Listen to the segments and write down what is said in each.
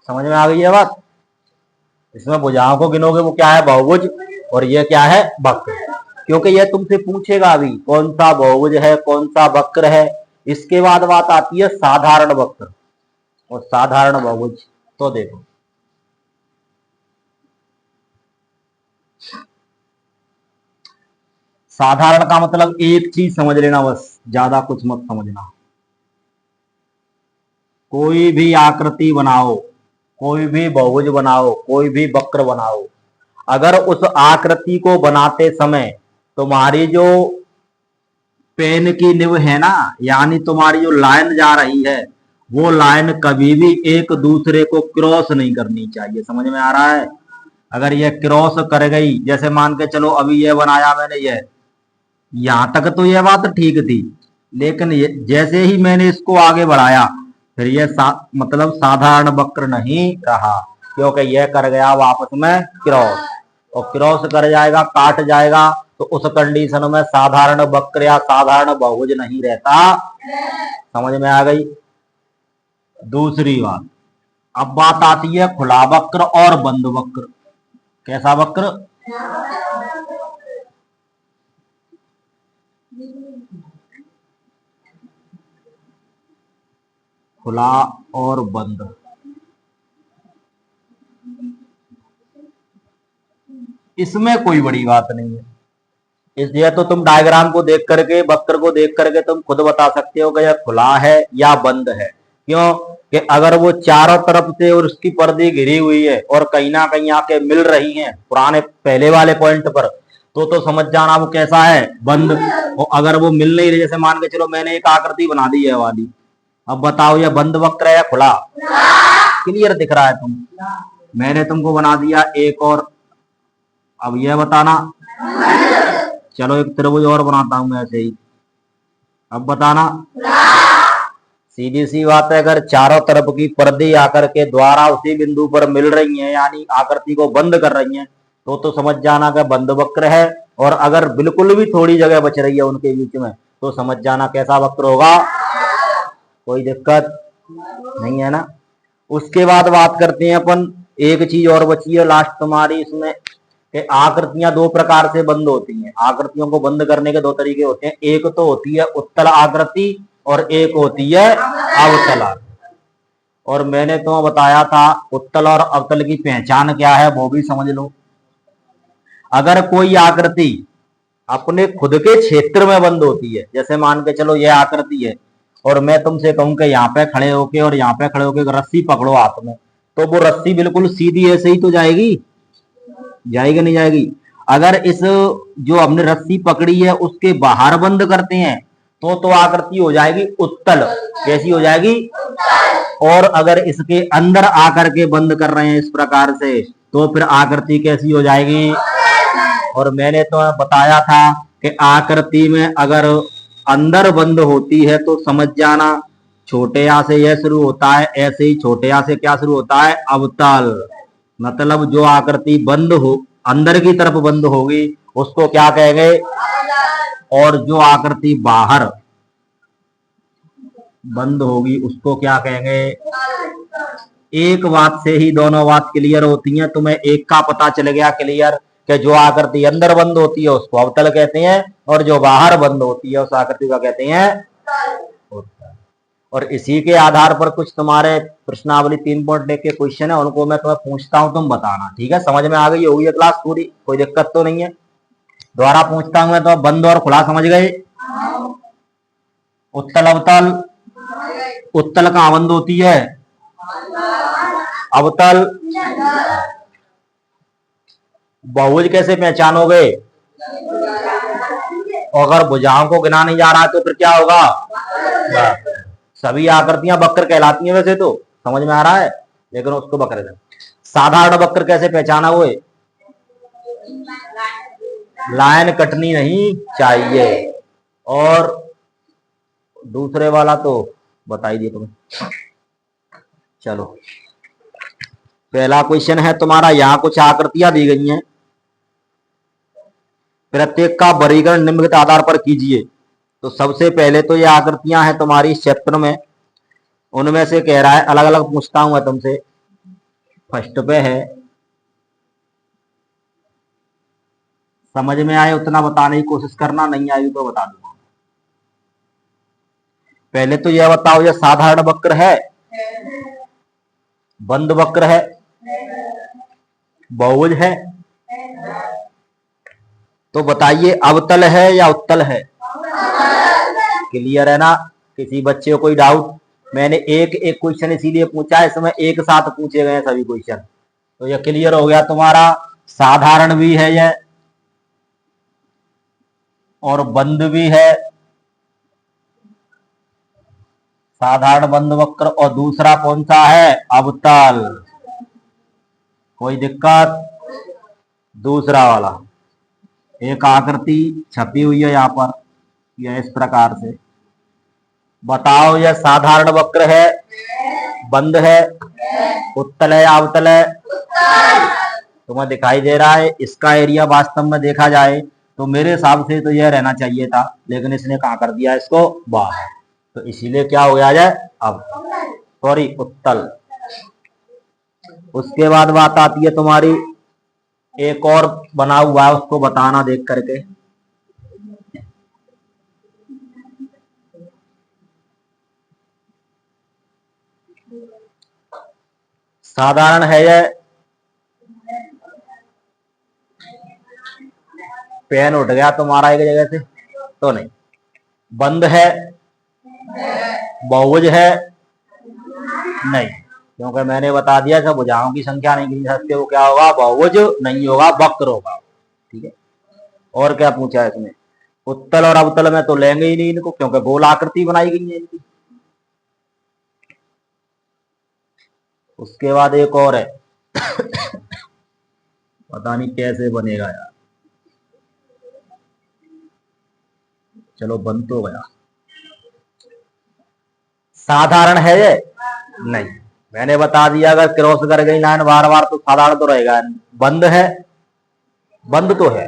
समझ में आ गई है बात। इसमें भुजाओं को गिनोगे वो क्या है, बहुभुज, और ये क्या है, वक्र। क्योंकि ये तुमसे पूछेगा अभी कौन सा बहुभुज है कौन सा वक्र है। इसके बाद बात आती है साधारण वक्र और साधारण बहुभुज। तो देखो साधारण का मतलब एक चीज समझ लेना, बस ज्यादा कुछ मत समझना। कोई भी आकृति बनाओ, कोई भी बहुभुज बनाओ, कोई भी वक्र बनाओ, अगर उस आकृति को बनाते समय तुम्हारी जो पेन की निब है ना, यानी तुम्हारी जो लाइन जा रही है, वो लाइन कभी भी एक दूसरे को क्रॉस नहीं करनी चाहिए। समझ में आ रहा है। अगर ये क्रॉस कर गई, जैसे मान के चलो अभी ये बनाया मैंने, ये यहां तक तो ये बात ठीक थी, लेकिन जैसे ही मैंने इसको आगे बढ़ाया फिर ये मतलब साधारण वक्र नहीं रहा, क्योंकि यह कर गया वापस में क्रॉस, और क्रॉस कर जाएगा, काट जाएगा, तो उस कंडीशन में साधारण वक्र या साधारण बहुभुज नहीं रहता। समझ में आ गई। दूसरी बात, अब बात आती है खुला वक्र और बंद वक्र। कैसा वक्र? खुला और बंद। इसमें कोई बड़ी बात नहीं है, इसलिए तो तुम डायग्राम को देख करके, वक्र को देख करके तुम खुद बता सकते हो कि यह खुला है या बंद है। क्यों कि अगर वो चारों तरफ से और उसकी पर्दी घिरी हुई है और कहीं ना कहीं आके मिल रही हैं पुराने पहले वाले पॉइंट पर, तो समझ जाना वो कैसा है, बंद। और अगर वो मिल नहीं रही, जैसे मान के चलो मैंने एक आकृति बना दी है वाली, अब बताओ ये बंद वक्र है या खुला? क्लियर दिख रहा है तुम, मैंने तुमको बना दिया एक, और अब यह बताना। चलो एक त्रिभुज और बनाता हूं मैं ऐसे ही, अब बताना। सीधी सी बात है, अगर चारों तरफ की पर्दे आकर के द्वारा उसी बिंदु पर मिल रही हैं, यानी आकृति को बंद कर रही हैं, तो समझ जाना कि बंद वक्र है। और अगर बिल्कुल भी थोड़ी जगह बच रही है उनके बीच में, तो समझ जाना कैसा वक्र होगा। कोई दिक्कत नहीं है ना। उसके बाद बात करते हैं अपन, एक चीज और बची है लास्ट तुम्हारी इसमें, कि आकृतियां दो प्रकार से बंद होती हैं। आकृतियों को बंद करने के दो तरीके होते हैं, एक तो होती है उत्तल आकृति और एक होती है अवतल आकृति। और मैंने तुम्हें बताया था उत्तल और अवतल की पहचान क्या है, वो भी समझ लो। अगर कोई आकृति अपने खुद के क्षेत्र में बंद होती है, जैसे मान के चलो यह आकृति है और मैं तुमसे कहूं कि यहाँ पे खड़े होके और यहाँ पे खड़े होके रस्सी पकड़ो हाथ में, तो वो रस्सी बिल्कुल सीधी ऐसे ही तो जाएगी, जाएगी नहीं जाएगी? अगर इस जो हमने रस्सी पकड़ी है उसके बाहर बंद करते हैं तो आकृति हो जाएगी उत्तल। कैसी हो जाएगी? और अगर इसके अंदर आकर के बंद कर रहे हैं इस प्रकार से, तो फिर आकृति कैसी हो जाएगी? और मैंने तो बताया था कि आकृति में अगर अंदर बंद होती है तो समझ जाना छोटे आ से यह शुरू होता है, ऐसे ही छोटे आ से क्या शुरू होता है, अवतल। मतलब जो आकृति बंद हो, अंदर की तरफ बंद होगी, उसको क्या कहेंगे? और जो आकृति बाहर बंद होगी उसको क्या कहेंगे? एक बात से ही दोनों बात क्लियर होती है। तुम्हें एक का पता चल गया क्लियर कि जो आकृति अंदर बंद होती है उसको अवतल कहते हैं, और जो बाहर बंद होती है उस आकृति को कहते हैं उत्तल। और इसी के आधार पर कुछ तुम्हारे प्रश्नावली 3 पॉइंट के क्वेश्चन है, उनको मैं तुम्हें पूछता हूं, तुम बताना। ठीक है? समझ में आ गई होगी क्लास पूरी, कोई दिक्कत तो नहीं है? दोबारा पूछता हूं मैं, तो बंद और खुला समझ गए? उत्तल अवतल, उत्तल कहां बंद होती है? अवतल। बहुभुज कैसे पहचानोगे? अगर भुजाओं को गिना नहीं जा रहा है तो फिर क्या होगा? सभी आकृतियां वक्र कहलाती हैं वैसे तो, समझ में आ रहा है, लेकिन उसको वक्र है। साधारण वक्र कैसे पहचाना हुए? लाइन कटनी नहीं चाहिए, और दूसरे वाला तो बता ही दिया तुम्हें। चलो पहला क्वेश्चन है तुम्हारा, यहां कुछ आकृतियां दी गई हैं, प्रत्येक का वर्गीकरण निम्नलिखित आधार पर कीजिए। तो सबसे पहले तो ये आकृतियां हैं तुम्हारी इस चैप्टर में, उनमें से कह रहा है, अलग अलग पूछता हूं मैं तुमसे, फर्स्ट पे है। समझ में आए उतना बताने की कोशिश करना, नहीं आई तो बता दूंगा। पहले तो यह बताओ, यह साधारण वक्र है, बंद वक्र है, बहुभुज है? तो बताइए अवतल है या उत्तल है? क्लियर है ना? किसी बच्चे को कोई डाउट? मैंने एक एक क्वेश्चन इसीलिए पूछा है, इसमें एक साथ पूछे गए सभी क्वेश्चन। तो यह क्लियर हो गया तुम्हारा। साधारण भी है यह, और बंद भी है। साधारण बंद वक्र, और दूसरा कौन सा है? अवतल। कोई दिक्कत? दूसरा वाला, एक आकृति छपी हुई है यहाँ पर, यह इस प्रकार से। बताओ यह साधारण वक्र है, बंद है, उत्तल है या अवतल है? तुम्हें दिखाई दे रहा है? इसका एरिया वास्तव में देखा जाए तो मेरे हिसाब से तो यह रहना चाहिए था, लेकिन इसने कहा कर दिया इसको बाहर, तो इसीलिए क्या हो गया जाए अब, सॉरी उत्तल। उसके बाद बात आती है तुम्हारी, एक और बना हुआ है, उसको बताना देख करके। साधारण है यह, पेन उठ गया तुम्हारा एक जगह से तो नहीं। बंद है, बहुभुज है नहीं, क्योंकि मैंने बता दिया कि भुजाओं की संख्या नहीं गिन सकते, वो क्या होगा? बहुभुज नहीं होगा, वक्र होगा। ठीक है, और क्या पूछा है इसमें? उत्तल और अवतल में तो लेंगे ही नहीं इनको, क्योंकि गोल आकृति बनाई गई है इनकी। उसके बाद एक और है, पता नहीं कैसे बनेगा यार, चलो बन तो गया। साधारण है ये? नहीं, मैंने बता दिया अगर क्रॉस कर गई लाइन बार बार तो साधारण तो रहेगा नहीं। बंद है? बंद तो है।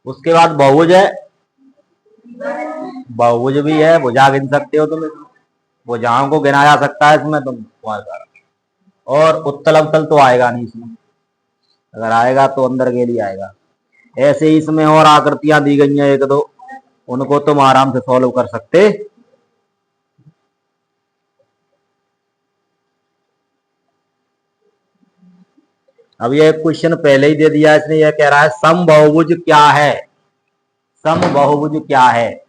उसके बाद बहुभुज है? बहुभुज भी है, भुजा गिन सकते हो तुम इसमें, भुजाओं को गिना जा सकता है इसमें तुम। और उत्तल अवतल तो आएगा नहीं इसमें, अगर आएगा तो अंदर के लिए आएगा। ऐसे ही इसमें और आकृतियां दी गई हैं एक दो, उनको तुम आराम से सॉल्व कर सकते। अब ये क्वेश्चन पहले ही दे दिया इसने, यह कह रहा है समबहुभुज क्या है? समबहुभुज क्या है?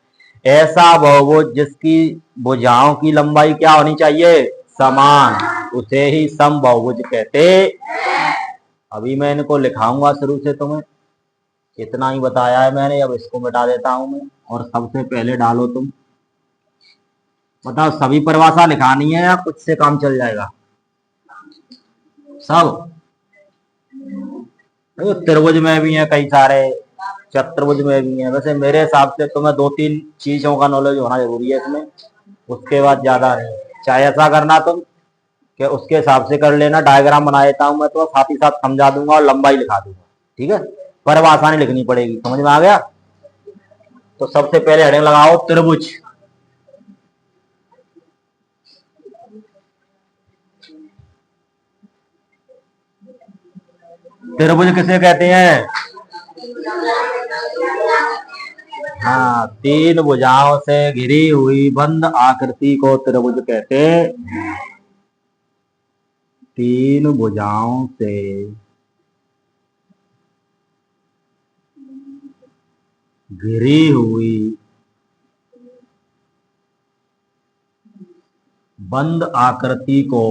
ऐसा बहुभुज जिसकी भुजाओं की लंबाई क्या होनी चाहिए? समान, उसे ही समबहुभुज कहते। अभी मैं इनको लिखाऊंगा शुरू से, तुम्हें इतना ही बताया है मैंने, अब इसको मिटा देता हूं मैं, और सबसे पहले डालो तुम। बताओ सभी परिभाषा लिखानी है या कुछ से काम चल जाएगा? सब? तो त्रिभुज में भी है कई सारे, चतुर्भुज में भी है। वैसे मेरे हिसाब से तुम्हें दो तीन चीजों का नॉलेज होना जरूरी है इसमें, उसके बाद ज्यादा नहीं। चाहे ऐसा करना तुम कि उसके हिसाब से कर लेना, डायग्राम बना देता हूं मैं तो साथ ही साथ समझा दूंगा और लंबाई लिखा दूंगा। ठीक है, परिभाषा नहीं लिखनी पड़ेगी, समझ में आ गया? तो सबसे पहले हेडिंग लगाओ त्रिभुज। त्रिभुज किसे कहते हैं? हाँ, तीन भुजाओं से घिरी हुई बंद आकृति को त्रिभुज कहते हैं। तीन भुजाओं से घिरी हुई बंद आकृति को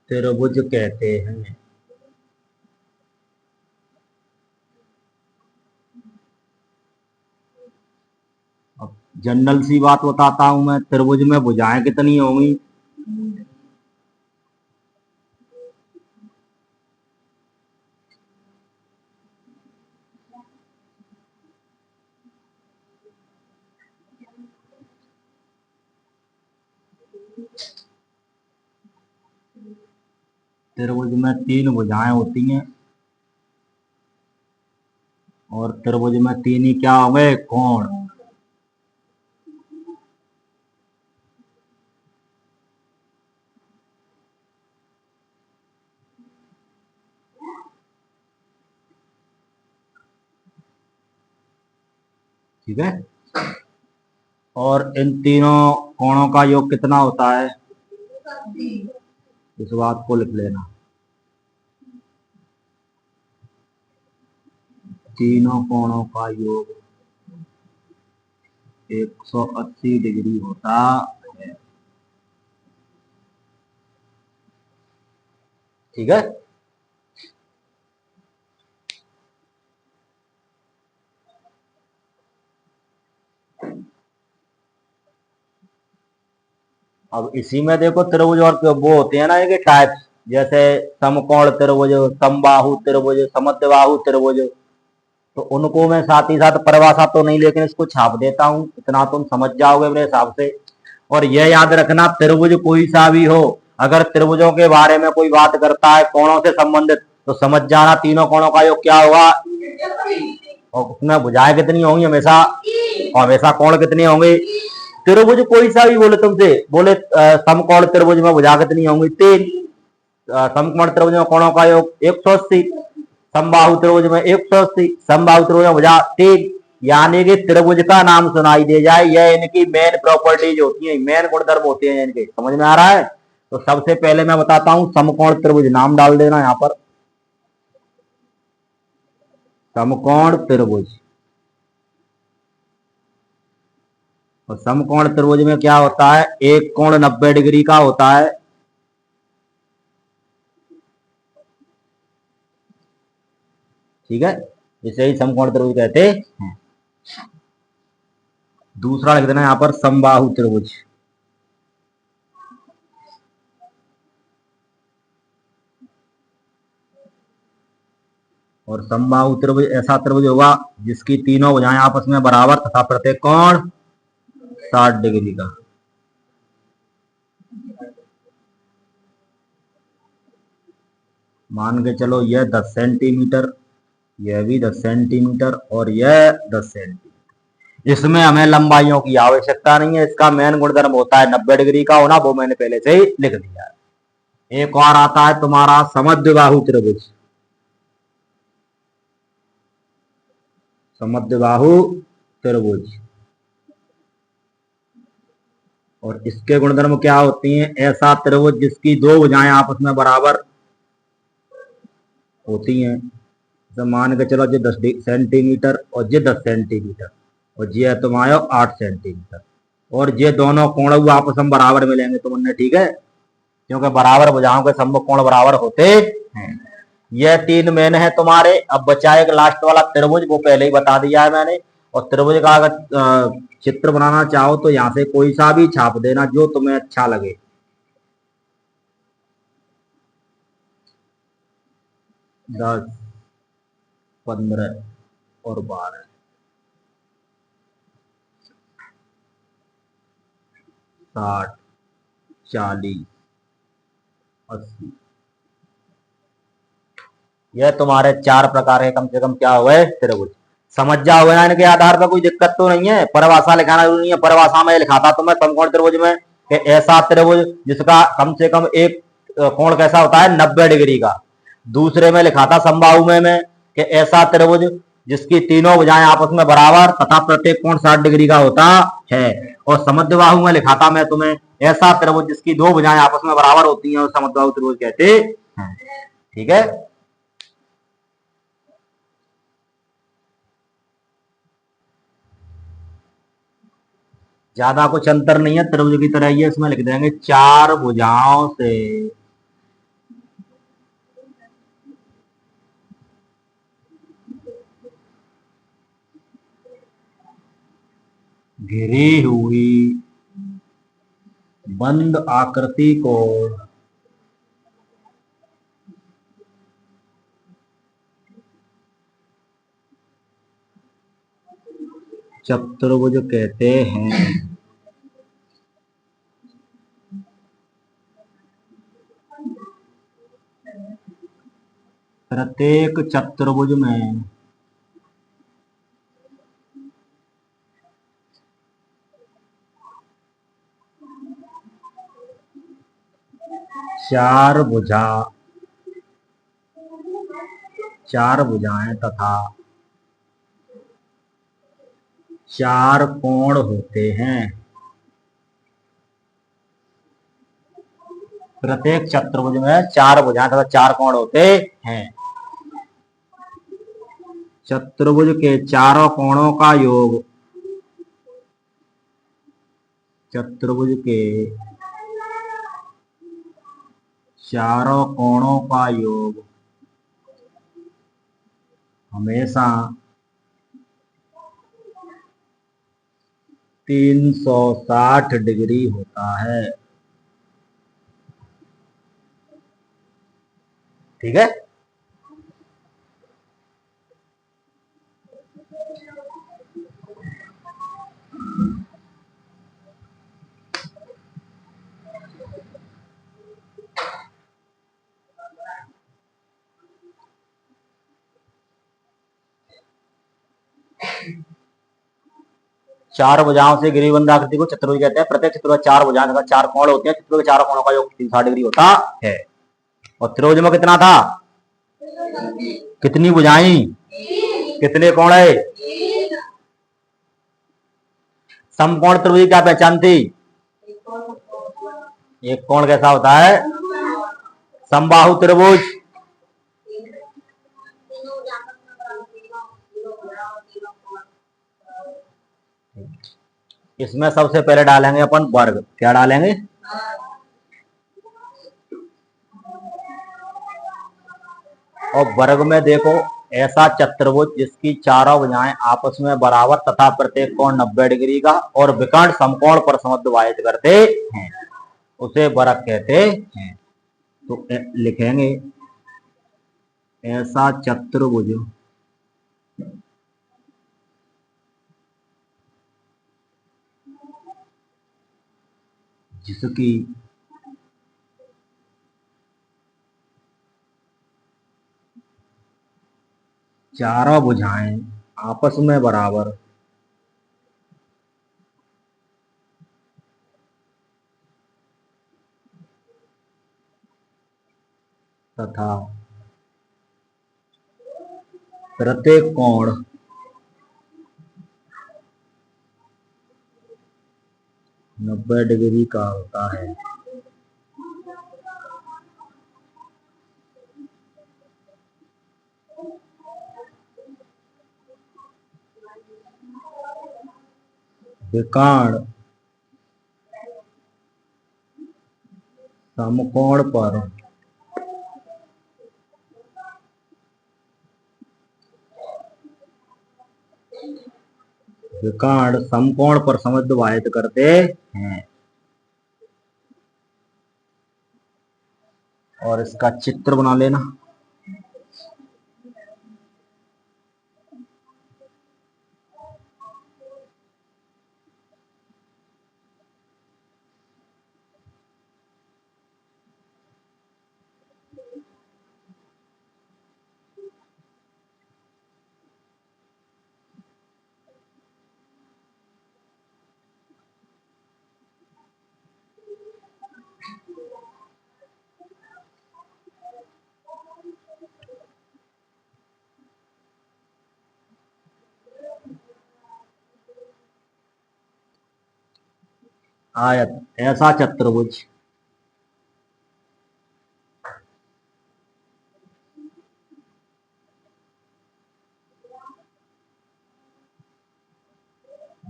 त्रिभुज कहते हैं। अब जनरल सी बात बताता हूं मैं, त्रिभुज में भुजाएं कितनी होंगी? त्रिभुज में तीन भुजाएं होती हैं, और त्रिभुज में तीन ही क्या हो गए, कोण। ठीक है। और इन तीनों कोणों का योग कितना होता है, इस बात को लिख लेना। तीनों कोणों का योग 180 डिग्री होता है। ठीक है। अब इसी में देखो त्रिभुज और वो होते हैं ना ये टाइप, जैसे समकोण त्रिभुज, समबाहु त्रिभुज, समद्विबाहु त्रिभुज। तो उनको मैं साथ ही साथ परिभाषा तो नहीं, लेकिन इसको छाप देता हूं, इतना तुम समझ जाओगे मेरे हिसाब से। और यह याद रखना, त्रिभुज कोई सा भी हो, अगर त्रिभुजों के बारे में कोई बात करता है कोणों से संबंधित, तो समझ जाना तीनों कोणों का योग क्या होगा। और उसमें भुजाएं कितनी होंगी हमेशा, और हमेशा कोण कितने होंगे। त्रिभुज कोई सा भी बोले तुमसे, बोले समकोण त्रिभुज में भुजा कितनी होंगी, तीन। समकोण त्रिभुज में कोणों का योग 180, समबाहु त्रिभुज में 180, समबाहु त्रिभुज में भुजा तीन। यानी कि त्रिभुज का नाम सुनाई दे जाए, यह इनकी मेन प्रॉपर्टीज होती है, मेन गुणधर्म होते हैं इनके। समझ में आ रहा है। तो सबसे पहले मैं बताता हूं समकोण त्रिभुज, नाम डाल देना यहां पर, समकोण त्रिभुज। और समकोण त्रिभुज में क्या होता है, एक कोण 90 डिग्री का होता है। ठीक है, इसे ही समकोण त्रिभुज कहते हैं। दूसरा लिख देना यहां पर समबाहु त्रिभुज। और समबाहु त्रिभुज ऐसा त्रिभुज होगा जिसकी तीनों भुजाएं आपस में बराबर तथा प्रत्येक कोण 60 डिग्री का। मान के चलो यह 10 सेंटीमीटर, यह भी 10 सेंटीमीटर, और यह 10 सेंटीमीटर। इसमें हमें लंबाइयों की आवश्यकता नहीं है, इसका मेन गुणधर्म होता है 90 डिग्री का होना, वो मैंने पहले से ही लिख दिया है। एक और आता है तुम्हारा समद्विबाहु त्रिभुज। समद्विबाहु त्रिभुज, और इसके गुणधर्म क्या होती हैं, ऐसा त्रिभुज जिसकी दो भुजाएं आपस में बराबर होती हैं। तो मान के चलो ये 10 सेंटीमीटर और ये 10 सेंटीमीटर, और ये तुम्हारा 8 सेंटीमीटर, और ये दोनों कोण आपस में बराबर मिलेंगे तुमने। ठीक है, क्योंकि बराबर भुजाओं के सम्मुख कोण बराबर होते हैं। ये तीन मेन है तुम्हारे। अब बचा एक लास्ट वाला त्रिभुज, वो पहले ही बता दिया है मैंने। और त्रिभुज का अगर चित्र बनाना चाहो तो यहां से कोई सा भी छाप देना जो तुम्हें अच्छा लगे। 10, 15 और 12, 60, 40, 80। यह तुम्हारे चार प्रकार के कम से कम क्या हुए, त्रिभुज। समझ जाओगे ना, इनके आधार पर कोई दिक्कत तो नहीं है। परिभाषा लिखाना जरूरी नहीं है, परिभाषा में लिखा था तुम्हें समकोण त्रिभुज में कि ऐसा त्रिभुज जिसका कम से कम एक कोण कैसा होता है, 90 डिग्री का। दूसरे में लिखा था समबाहु में कि ऐसा त्रिभुज जिसकी तीनों भुजाएं आपस में बराबर तथा प्रत्येक कोण 60 डिग्री का होता है। और समद्विबाहु में लिखा था मैं तुम्हें, ऐसा त्रिभुज जिसकी दो भुजाएं आपस में बराबर होती हैं और समद्विबाहु त्रिभुज कहते हैं। ठीक है। ज्यादा कुछ अंतर नहीं है, त्रिभुज की तरह ही है। इसमें लिख देंगे चार भुजाओं से घिरी हुई बंद आकृति को चतुर्भुज कहते हैं। प्रत्येक चतुर्भुज में चार भुजा चार भुजाएं तथा चार कोण होते हैं। प्रत्येक चतुर्भुज में चार भुजाएं तथा चार कोण होते हैं। चतुर्भुज के चारों कोणों का योग चतुर्भुज के चारों कोणों का योग हमेशा 360 डिग्री होता है। ठीक है। चार भुजाओं से घिरी बंद आकृति को चतुर्भुज कहते हैं। प्रत्येक चतुर्भुज चार भुजाएं तथा चार कोण होते हैं। चतुर्भुज के चारों कोणों का योग 360 डिग्री होता है। और त्रिभुज में कितना था? कितनी भुजाएं, कितने कोण है? समकोण त्रिभुज की क्या पहचान थी? एक कोण कैसा होता है? समबाहु त्रिभुज। इसमें सबसे पहले डालेंगे अपन वर्ग। क्या डालेंगे? और वर्ग में देखो, ऐसा चतुर्भुज जिसकी चारों भुजाएं आपस में बराबर तथा प्रत्येक कोण 90 डिग्री का और विकर्ण समकोण पर समद्विभाजित करते हैं, उसे वर्ग कहते हैं। तो लिखेंगे ऐसा चतुर्भुज जिसकी चारों भुजाएं आपस में बराबर तथा प्रत्येक कोण 90 डिग्री का होता है। विकर्ण समकोण पर विकर्ण समकोण पर समद्विभाजित करते हैं। और इसका चित्र बना लेना। आयत ऐसा चतुर्भुज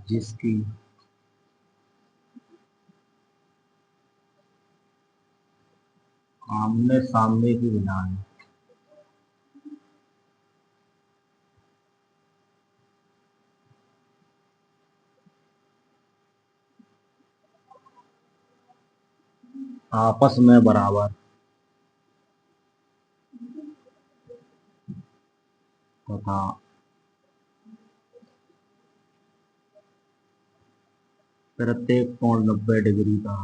जिसकी आमने सामने की भुजाएं आपस में बराबर तथा प्रत्येक कोण 90 डिग्री का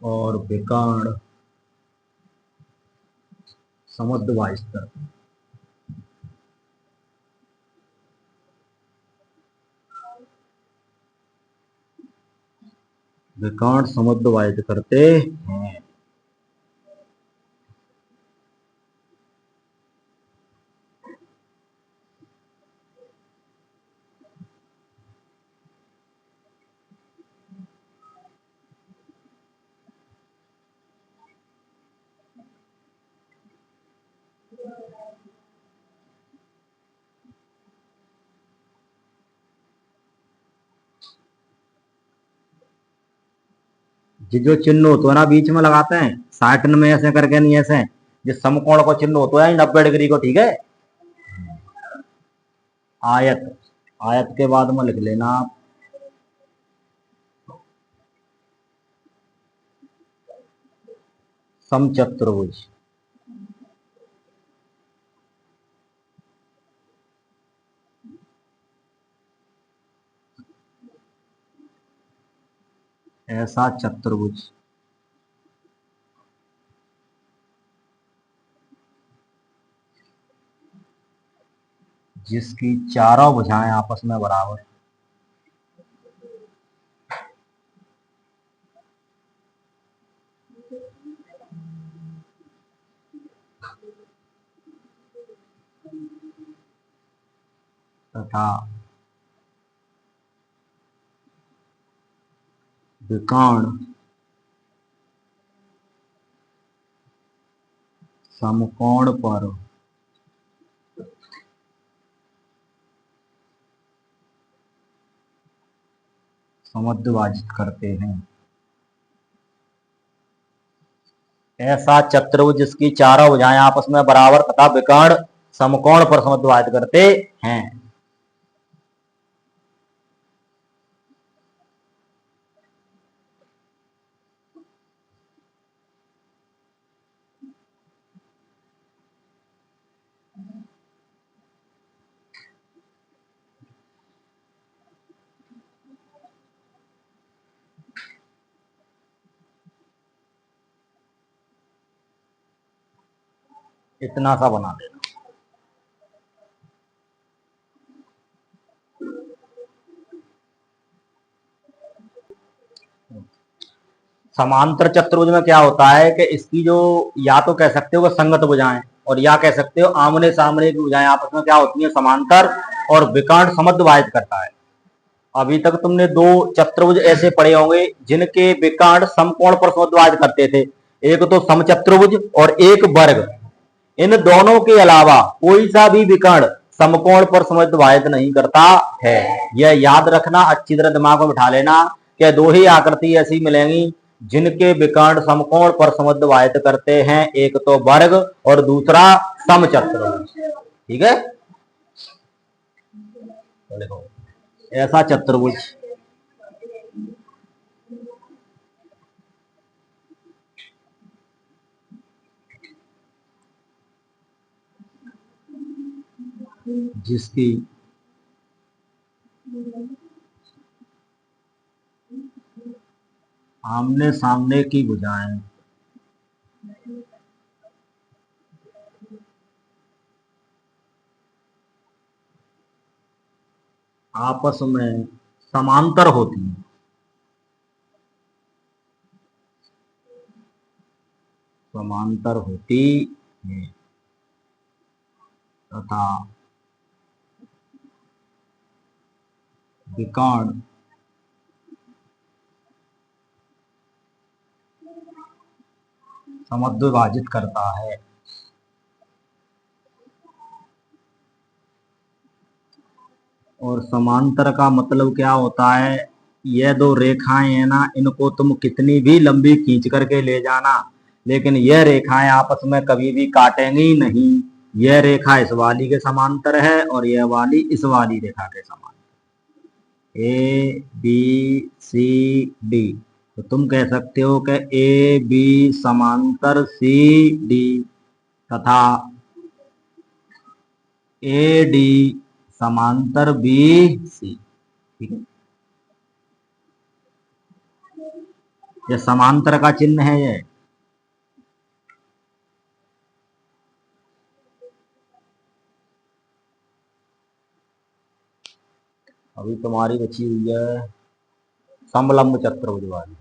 और विकर्ण समद्वाय स्तर, विकर्ण समद्वायित करते हैं। ये जो चिन्ह होता है ना बीच में लगाते हैं 60 में ऐसे करके, नहीं ऐसे, जिस समकोण को चिन्ह होता है 90 डिग्री को, ठीक है। आयत, आयत के बाद में लिख लेना आप समचतुर्भुज। ऐसा चतुर्भुज जिसकी चारों भुजाएं आपस में बराबर, तथा विकर्ण समकोण पर समद्विभाजित करते हैं। ऐसा चतुर्भुज जिसकी चारों भुजाएं आपस में बराबर तथा विकर्ण समकोण पर समद्विभाजित करते हैं। इतना सा बना देना। समांतर चतुर्भुज में क्या होता है कि इसकी जो, या तो कह सकते हो कि संगत भुजाएं, और या कह सकते हो आमने सामने की भुजाएं आपस में क्या होती हैं, समांतर, और विकर्ण समद्विभाजित करता है। अभी तक तुमने दो चतुर्भुज ऐसे पढ़े होंगे जिनके विकर्ण समकोण पर समद्विभाजित करते थे, एक तो समचतुर्भुज और एक वर्ग। इन दोनों के अलावा कोई सा भी विकर्ण समकोण पर समद्विभाजित नहीं करता है। यह याद रखना, अच्छी तरह दिमाग में बिठा लेना कि दो ही आकृति ऐसी मिलेंगी जिनके विकर्ण समकोण पर समद्विभाजित करते हैं, एक तो वर्ग और दूसरा समचतुर्भुज, ठीक है। तो देखो, ऐसा चतुर्भुज जिसकी आमने सामने की भुजाएं आपस में समांतर होती हैं, समांतर होती है तथा विकर्ण समद्विभाजित करता है। और समांतर का मतलब क्या होता है, ये दो रेखाएं है ना, इनको तुम कितनी भी लंबी खींच करके ले जाना, लेकिन यह रेखाएं आपस में कभी भी काटेंगी नहीं। यह रेखा इस वाली के समांतर है और यह वाली इस वाली रेखा के समांतर, ए बी सी डी। तो तुम कह सकते हो कि ए बी समांतर सी डी तथा ए डी समांतर बी सी, ठीक है। ये समांतर का चिन्ह है। ये अभी तुम्हारी बची हुई है समलंब चतुर्भुज वाली।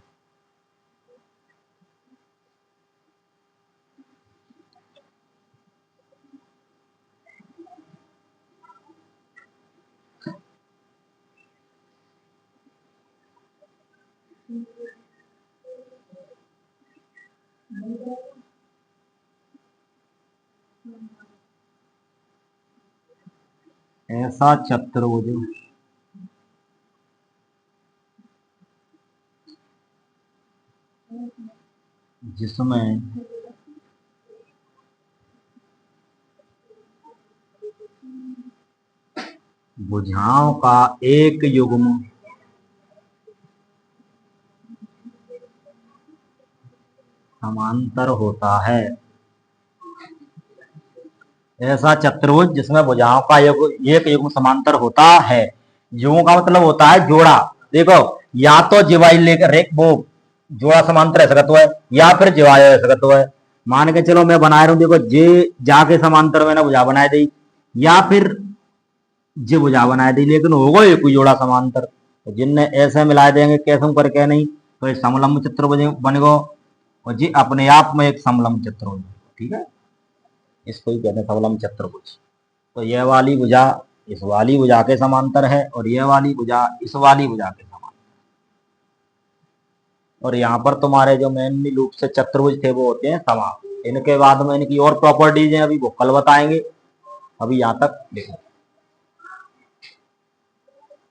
ऐसा चतुर्भुज जिसमें भुजाओं का एक युग्म समांतर होता है। ऐसा चतुर्भुज जिसमें भुजाओं का एक युग्म समांतर होता है। युग्म का मतलब होता है जोड़ा। देखो, या तो जिवाई लेकर वो जोड़ा समांतर सकत्व है, या फिर जिवाय सकत्व है। मान के चलो मैं बनाए रहा हूं, देखो जे जाके समांतर मैंने भुजा बनाए दी, या फिर जे भुजा बनाए दी, लेकिन होगा एक ही जोड़ा समांतर। तो जिनने ऐसे मिला देंगे कैसे करके नहीं, तो ये समलंब चतुर्भुज बनेगा, और जी अपने आप में एक समलंब चतुर्भुज। ठीक है, इसको ही कहते हैं समलंब चतुर्भुज। तो यह वाली भुजा इस वाली भुजा के समांतर है, और यह वाली भुजा इस वाली भुजा के समांतर। और यहाँ पर तुम्हारे जो मेनली रूप से चतुर्भुज थे वो होते हैं समान। इनके बाद में इनकी और प्रॉपर्टीज हैं, अभी वो कल बताएंगे। अभी यहाँ तक देखो।